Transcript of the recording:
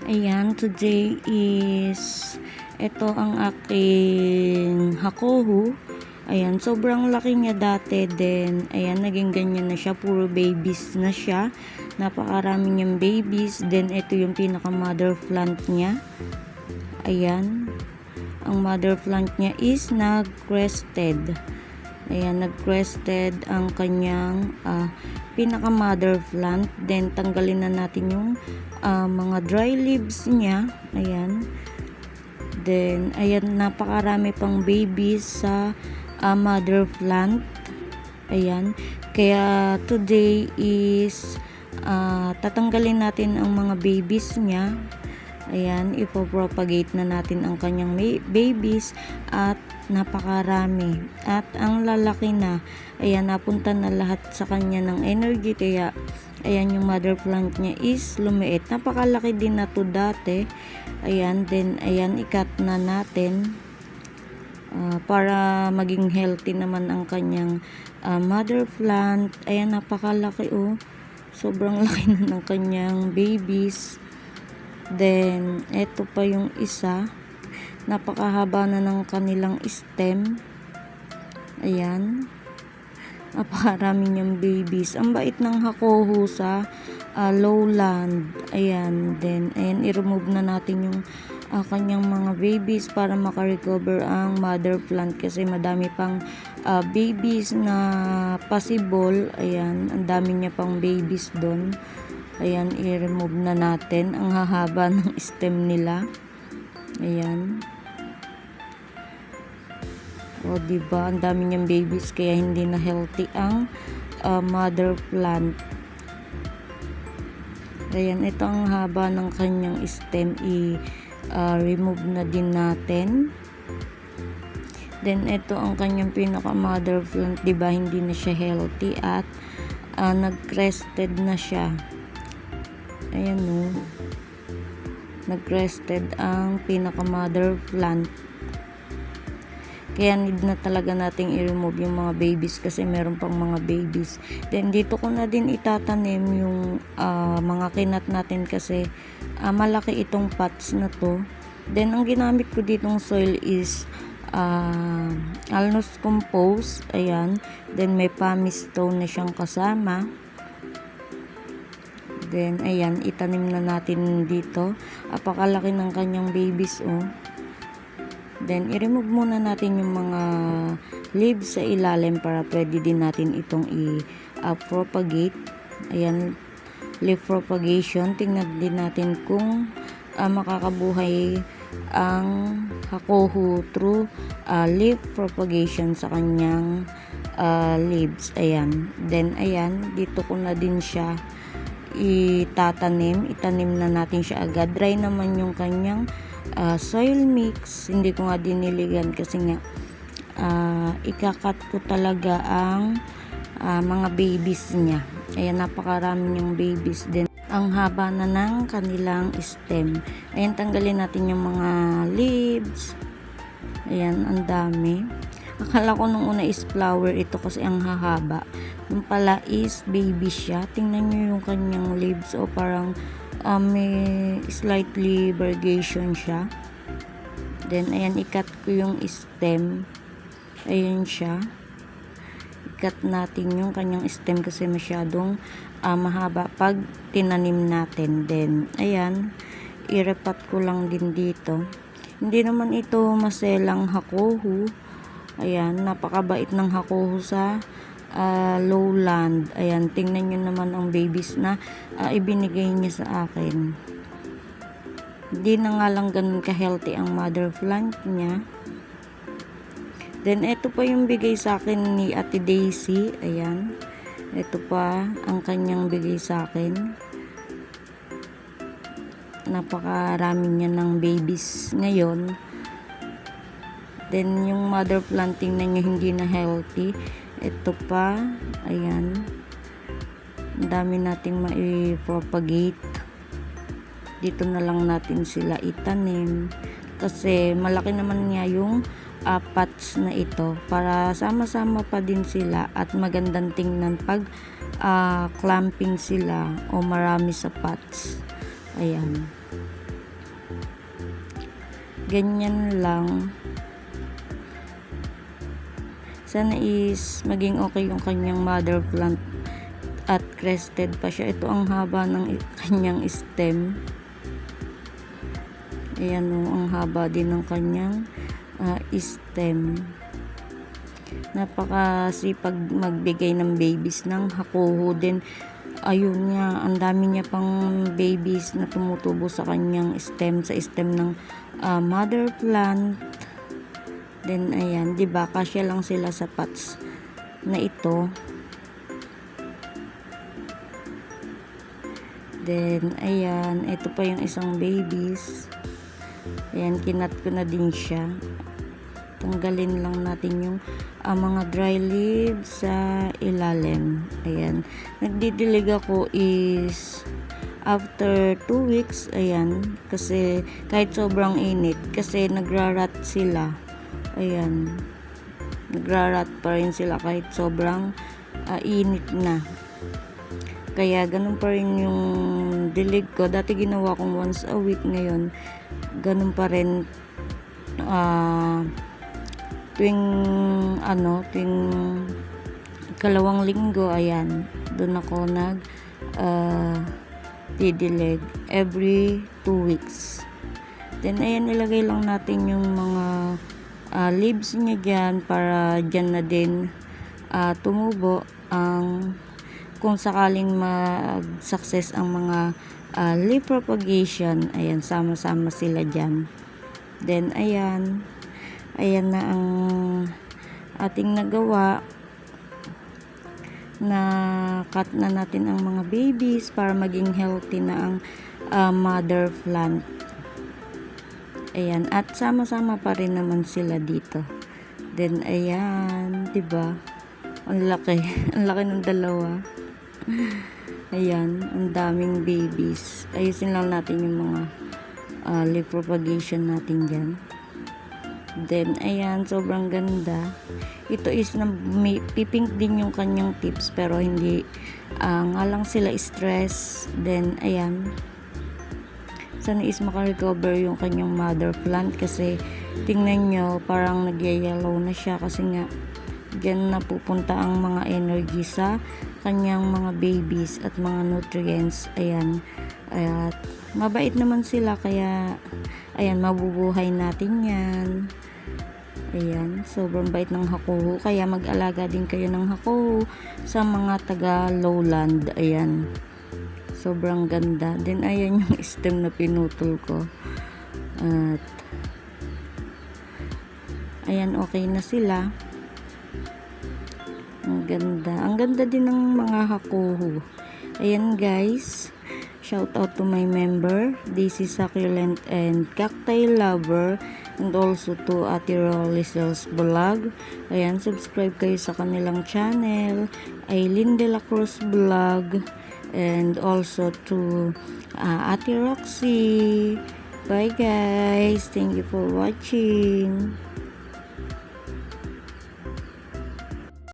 Ayan, today is ito ang aking hakohu. Ayan, sobrang laki niya dati, then ayan, naging ganyan na siya, puro babies na siya. Napakarami niyang babies, then ito yung pinaka mother plant niya. Ayan, ang mother plant niya is nag-crested. Ayan, nag-crested ang kanyang pinaka mother plant. Then tanggalin na natin yung mga dry leaves niya. Ayan. Then ayan, napakarami pang babies sa mother plant. Ayan. Kaya today is tatanggalin natin ang mga babies niya. Ayan, ipopropagate na natin ang kanyang babies at napakarami. At ang lalaki na, ayan, napunta na lahat sa kanya ng energy. Kaya, ayan, yung mother plant niya is lumiit. Napakalaki din na to dati. Ayan, then, ayan, ikat na natin. Para maging healthy naman ang kanyang mother plant. Ayan, napakalaki oh. Sobrang laki na ng kanyang babies. Then, eto pa yung isa. Napakahaba na ng kanilang stem. Ayan. Napakarami niyang babies. Ang bait ng hakohu sa lowland. Ayan. Then, ayan, i-remove na natin yung kanyang mga babies para makarecover ang mother plant kasi madami pang babies na possible. Ayan. Ang dami niya pang babies doon. Ayan, i-remove na natin ang hahaba ng stem nila. Ayan. O, diba? Ang dami niyang babies kaya hindi na healthy ang mother plant. Ayan, ito ang haba ng kanyang stem. I-remove na din natin. Then, ito ang kanyang pinaka mother plant. Diba? Hindi na siya healthy at nag-crested na siya. Ayan o. Nag-crested ang pinaka mother plant. Kaya need na talaga nating i-remove yung mga babies kasi meron pang mga babies. Then dito ko na din itatanim yung mga kinat natin kasi malaki itong pots na to. Then ang ginamit ko ditong soil is alnos compost. Ayan. Then may pumice stone na siyang kasama. Then, ayan, itanim na natin dito. Apakalaki ng kanyang babies, oh. Then, i-remove muna natin yung mga leaves sa ilalim para pwede din natin itong i-propagate. Ayan, leaf propagation. Tingnan din natin kung makakabuhay ang hakohu through leaf propagation sa kanyang leaves. Ayan. Then, ayan, dito ko na din siya itanim na natin siya agad. Dry naman yung kanyang soil mix. Hindi ko nga diniligan kasi nga ikakat ko talaga ang mga babies niya. Ayan, napakarami yung babies din. Ang haba na ng kanilang stem. Ayan, tanggalin natin yung mga leaves. Ayan, ang dami. Akala ko nung una is flower ito kasi ang hahaba. Yung pala is baby siya. Tingnan nyo yung kanyang leaves o parang may slightly variegation siya. Then, ayan, ikat ko yung stem. Ayan siya. Ikat natin yung kanyang stem kasi masyadong mahaba pag tinanim natin. Then, ayan, irepat ko lang din dito. Hindi naman ito maselang hakohu. Ayan, napakabait ng hakohu sa lowland. Ayan, tingnan nyo naman ang babies na ibinigay niya sa akin. Hindi na nga lang ganun ka-healthy ang mother plant niya. Then, ito pa yung bigay sa akin ni Ate Daisy. Ayan. Ito pa ang kanyang bigay sa akin. Napakarami niya ng babies ngayon. Then, yung mother planting na niya hindi na healthy. Ito pa. Ayan. Ang dami nating ma-propagate. Dito na lang natin sila itanim. Kasi, malaki naman nga yung pots na ito. Para sama-sama pa din sila. At magandang tingnan pag clamping sila o marami sa pots. Ayan. ganyan lang. Sana is maging okay yung kanyang mother plant at crested pa siya. Ito ang haba ng kanyang stem. Ayan o, ang haba din ng kanyang stem. Napakasipag magbigay ng babies ng hakuho din. Ayun nga, ang dami niya pang babies na tumutubo sa kanyang stem, sa stem ng mother plant. Then ayan, 'di ba? Kasya lang sila sa pots na ito. Then ayan, ito pa yung isang babies. Ayan, kinat ko na din siya. Tanggalin lang natin yung mga dry leaves sa ilalim. Ayan, nagdidilig ako is after 2 weeks. Ayan, kasi kahit sobrang init, kasi nagrarat sila. Ayan, nagrarat pa rin sila kahit sobrang init na. Kaya ganun pa rin yung dilig ko. Dati ginawa kong once a week, ngayon ganun pa rin tuwing ikalawang linggo. Ayan, doon ako didilig every 2 weeks. Then ayan, ilagay lang natin yung mga leaves niya dyan para dyan na din tumubo ang kung sakaling mag-success ang mga leaf propagation. Ayan, sama-sama sila dyan. Then ayan na ang ating nagawa. Na cut na natin ang mga babies para maging healthy na ang mother plant. Ayan, at sama-sama pa rin naman sila dito. Then ayan, 'di ba? Ang laki, ang laki ng dalawa. Ayan, ang daming babies. Ayusin lang natin yung mga leaf propagation natin diyan. Then ayan, sobrang ganda. Ito is pipink din yung kanyang tips, pero hindi nga lang sila stress. Then ayan, sana is makarecover yung kanyang mother plant, kasi tingnan nyo, parang nagyayellow na siya, kasi nga dyan napupunta ang mga energy sa kanyang mga babies at mga nutrients. Ayan, at mabait naman sila, kaya ayan, mabubuhay natin yan. Ayan, sobrang bait ng hakuho, kaya mag-alaga din kayo ng hakuho sa mga taga lowland. Ayan, sobrang ganda. Then ayan yung stem na pinutol ko. At ayan, okay na sila. Ang ganda. Ang ganda din ng mga hakuho. Ayan guys, shout out to my member. This is Succulent and Cacti Lover, and also to Ate Rolisels Vlog. Ayan, subscribe kayo sa kanilang channel, Aileen De La Cruz Vlog, and also to Ate Roxy. Bye guys, thank you for watching.